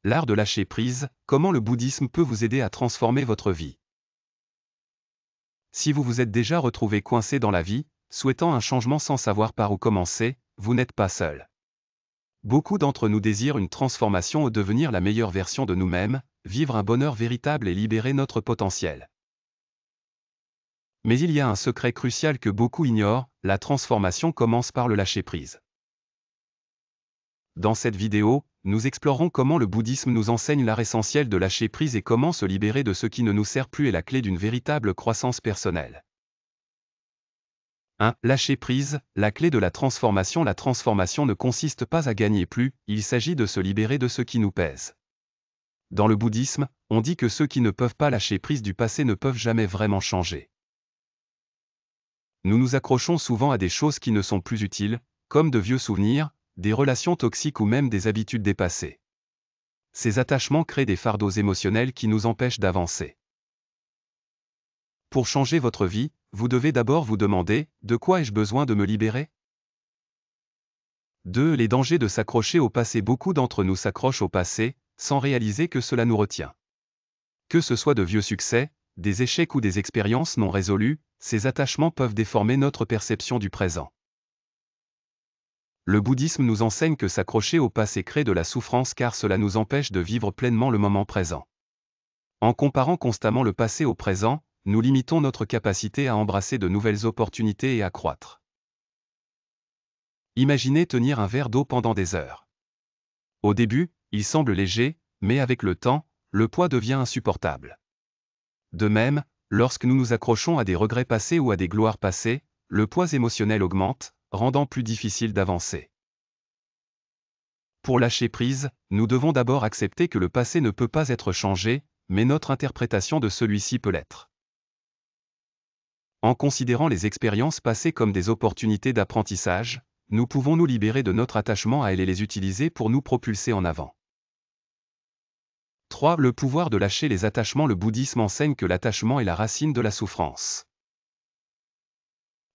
l'art de lâcher prise, comment le bouddhisme peut vous aider à transformer votre vie. Si vous vous êtes déjà retrouvé coincé dans la vie, souhaitant un changement sans savoir par où commencer, vous n'êtes pas seul. Beaucoup d'entre nous désirent une transformation ou devenir la meilleure version de nous-mêmes, vivre un bonheur véritable et libérer notre potentiel. Mais il y a un secret crucial que beaucoup ignorent, la transformation commence par le lâcher-prise. Dans cette vidéo, nous explorons comment le bouddhisme nous enseigne l'art essentiel de lâcher prise et comment se libérer de ce qui ne nous sert plus est la clé d'une véritable croissance personnelle. 1. Lâcher prise, la clé de la transformation. La transformation ne consiste pas à gagner plus, il s'agit de se libérer de ce qui nous pèse. Dans le bouddhisme, on dit que ceux qui ne peuvent pas lâcher prise du passé ne peuvent jamais vraiment changer. Nous nous accrochons souvent à des choses qui ne sont plus utiles, comme de vieux souvenirs, des relations toxiques ou même des habitudes dépassées. Ces attachements créent des fardeaux émotionnels qui nous empêchent d'avancer. Pour changer votre vie, vous devez d'abord vous demander, de quoi ai-je besoin de me libérer? 2. Les dangers de s'accrocher au passé. Beaucoup d'entre nous s'accrochent au passé, sans réaliser que cela nous retient. Que ce soit de vieux succès, des échecs ou des expériences non résolues, ces attachements peuvent déformer notre perception du présent. Le bouddhisme nous enseigne que s'accrocher au passé crée de la souffrance car cela nous empêche de vivre pleinement le moment présent. En comparant constamment le passé au présent, nous limitons notre capacité à embrasser de nouvelles opportunités et à croître. Imaginez tenir un verre d'eau pendant des heures. Au début, il semble léger, mais avec le temps, le poids devient insupportable. De même, lorsque nous nous accrochons à des regrets passés ou à des gloires passées, le poids émotionnel augmente, rendant plus difficile d'avancer. Pour lâcher prise, nous devons d'abord accepter que le passé ne peut pas être changé, mais notre interprétation de celui-ci peut l'être. En considérant les expériences passées comme des opportunités d'apprentissage, nous pouvons nous libérer de notre attachement à elles et les utiliser pour nous propulser en avant. 3. Le pouvoir de lâcher les attachements. Le bouddhisme enseigne que l'attachement est la racine de la souffrance.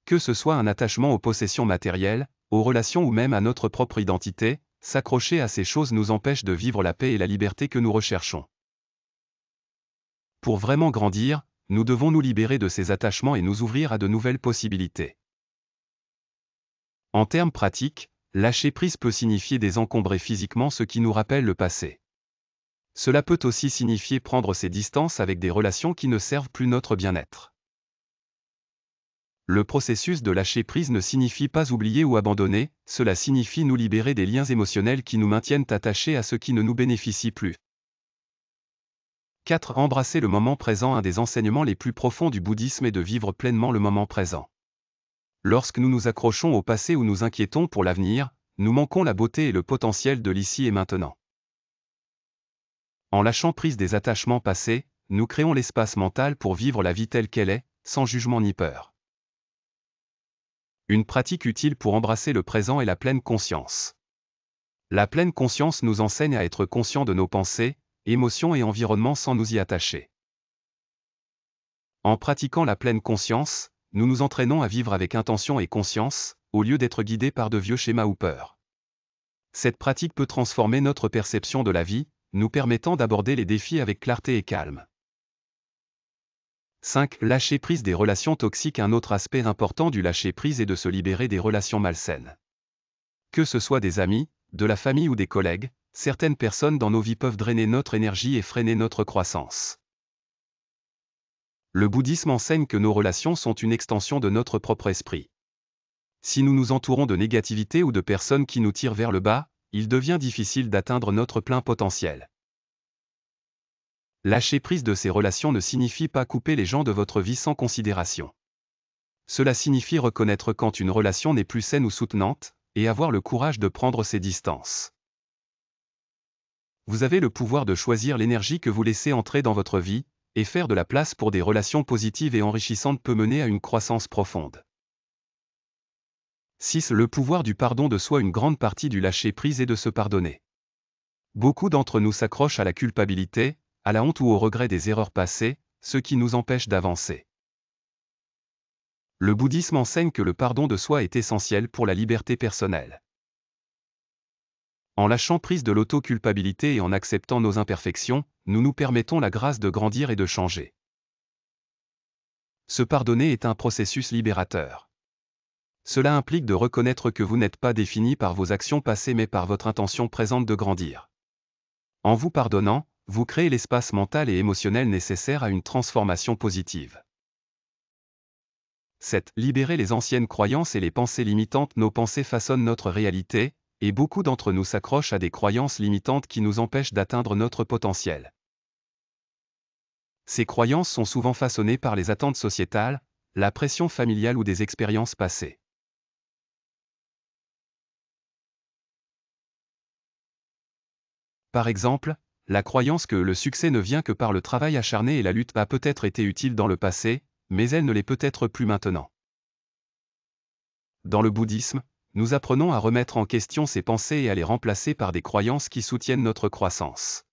Que ce soit un attachement aux possessions matérielles, aux relations ou même à notre propre identité, s'accrocher à ces choses nous empêche de vivre la paix et la liberté que nous recherchons. Pour vraiment grandir, nous devons nous libérer de ces attachements et nous ouvrir à de nouvelles possibilités. En termes pratiques, lâcher prise peut signifier désencombrer physiquement ce qui nous rappelle le passé. Cela peut aussi signifier prendre ses distances avec des relations qui ne servent plus notre bien-être. Le processus de lâcher prise ne signifie pas oublier ou abandonner, cela signifie nous libérer des liens émotionnels qui nous maintiennent attachés à ce qui ne nous bénéficie plus. 4. Embrasser le moment présent. Un des enseignements les plus profonds du bouddhisme est de vivre pleinement le moment présent. Lorsque nous nous accrochons au passé ou nous inquiétons pour l'avenir, nous manquons la beauté et le potentiel de l'ici et maintenant. En lâchant prise des attachements passés, nous créons l'espace mental pour vivre la vie telle qu'elle est, sans jugement ni peur. Une pratique utile pour embrasser le présent est la pleine conscience. La pleine conscience nous enseigne à être conscients de nos pensées, émotions et environnements sans nous y attacher. En pratiquant la pleine conscience, nous nous entraînons à vivre avec intention et conscience, au lieu d'être guidés par de vieux schémas ou peurs. Cette pratique peut transformer notre perception de la vie, nous permettant d'aborder les défis avec clarté et calme. 5. Lâcher prise des relations toxiques. Un autre aspect important du lâcher prise est de se libérer des relations malsaines. Que ce soit des amis, de la famille ou des collègues, certaines personnes dans nos vies peuvent drainer notre énergie et freiner notre croissance. Le bouddhisme enseigne que nos relations sont une extension de notre propre esprit. Si nous nous entourons de négativité ou de personnes qui nous tirent vers le bas, il devient difficile d'atteindre notre plein potentiel. Lâcher prise de ces relations ne signifie pas couper les gens de votre vie sans considération. Cela signifie reconnaître quand une relation n'est plus saine ou soutenante, et avoir le courage de prendre ses distances. Vous avez le pouvoir de choisir l'énergie que vous laissez entrer dans votre vie, et faire de la place pour des relations positives et enrichissantes peut mener à une croissance profonde. 6. Le pouvoir du pardon de soi. Une grande partie du lâcher-prise est de se pardonner. Beaucoup d'entre nous s'accrochent à la culpabilité, à la honte ou au regret des erreurs passées, ce qui nous empêche d'avancer. Le bouddhisme enseigne que le pardon de soi est essentiel pour la liberté personnelle. En lâchant prise de l'auto-culpabilité et en acceptant nos imperfections, nous nous permettons la grâce de grandir et de changer. Se pardonner est un processus libérateur. Cela implique de reconnaître que vous n'êtes pas défini par vos actions passées mais par votre intention présente de grandir. En vous pardonnant, vous créez l'espace mental et émotionnel nécessaire à une transformation positive. 7. Libérer les anciennes croyances et les pensées limitantes. Nos pensées façonnent notre réalité, et beaucoup d'entre nous s'accrochent à des croyances limitantes qui nous empêchent d'atteindre notre potentiel. Ces croyances sont souvent façonnées par les attentes sociétales, la pression familiale ou des expériences passées. Par exemple, la croyance que le succès ne vient que par le travail acharné et la lutte a peut-être été utile dans le passé, mais elle ne l'est peut-être plus maintenant. Dans le bouddhisme, nous apprenons à remettre en question ces pensées et à les remplacer par des croyances qui soutiennent notre croissance.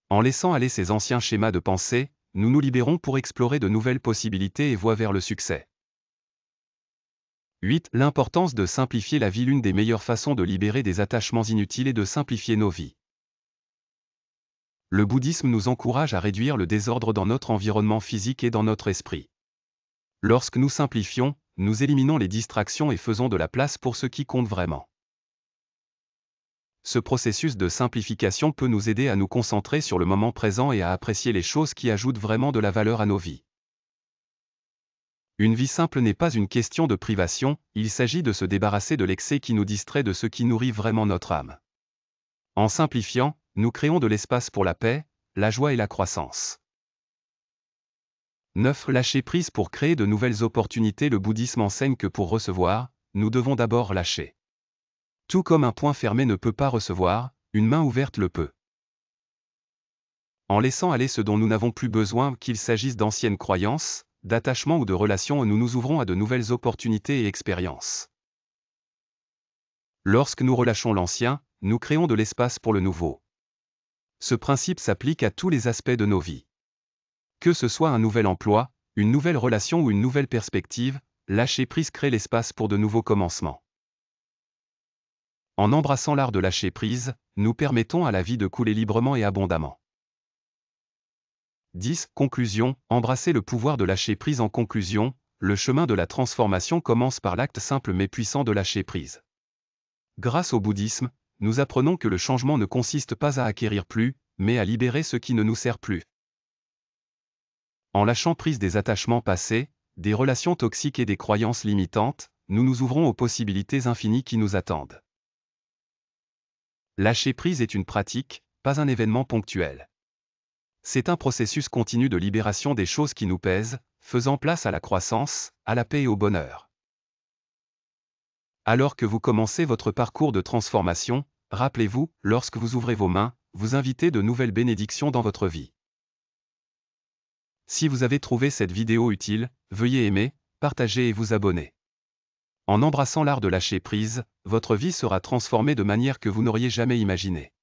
En laissant aller ces anciens schémas de pensée, nous nous libérons pour explorer de nouvelles possibilités et voies vers le succès. 8. L'importance de simplifier la vie. L'une des meilleures façons de libérer des attachements inutiles est de simplifier nos vies. Le bouddhisme nous encourage à réduire le désordre dans notre environnement physique et dans notre esprit. Lorsque nous simplifions, nous éliminons les distractions et faisons de la place pour ce qui compte vraiment. Ce processus de simplification peut nous aider à nous concentrer sur le moment présent et à apprécier les choses qui ajoutent vraiment de la valeur à nos vies. Une vie simple n'est pas une question de privation, il s'agit de se débarrasser de l'excès qui nous distrait de ce qui nourrit vraiment notre âme. En simplifiant, nous créons de l'espace pour la paix, la joie et la croissance. 9. Lâcher prise pour créer de nouvelles opportunités. Le bouddhisme enseigne que pour recevoir, nous devons d'abord lâcher. Tout comme un poing fermé ne peut pas recevoir, une main ouverte le peut. En laissant aller ce dont nous n'avons plus besoin, qu'il s'agisse d'anciennes croyances, d'attachements ou de relations, nous nous ouvrons à de nouvelles opportunités et expériences. Lorsque nous relâchons l'ancien, nous créons de l'espace pour le nouveau. Ce principe s'applique à tous les aspects de nos vies. Que ce soit un nouvel emploi, une nouvelle relation ou une nouvelle perspective, lâcher prise crée l'espace pour de nouveaux commencements. En embrassant l'art de lâcher prise, nous permettons à la vie de couler librement et abondamment. 10. Conclusion. Embrasser le pouvoir de lâcher prise. En conclusion, le chemin de la transformation commence par l'acte simple mais puissant de lâcher prise. Grâce au bouddhisme, nous apprenons que le changement ne consiste pas à acquérir plus, mais à libérer ce qui ne nous sert plus. En lâchant prise des attachements passés, des relations toxiques et des croyances limitantes, nous nous ouvrons aux possibilités infinies qui nous attendent. Lâcher prise est une pratique, pas un événement ponctuel. C'est un processus continu de libération des choses qui nous pèsent, faisant place à la croissance, à la paix et au bonheur. Alors que vous commencez votre parcours de transformation, rappelez-vous, lorsque vous ouvrez vos mains, vous invitez de nouvelles bénédictions dans votre vie. Si vous avez trouvé cette vidéo utile, veuillez aimer, partager et vous abonner. En embrassant l'art de lâcher prise, votre vie sera transformée de manière que vous n'auriez jamais imaginée.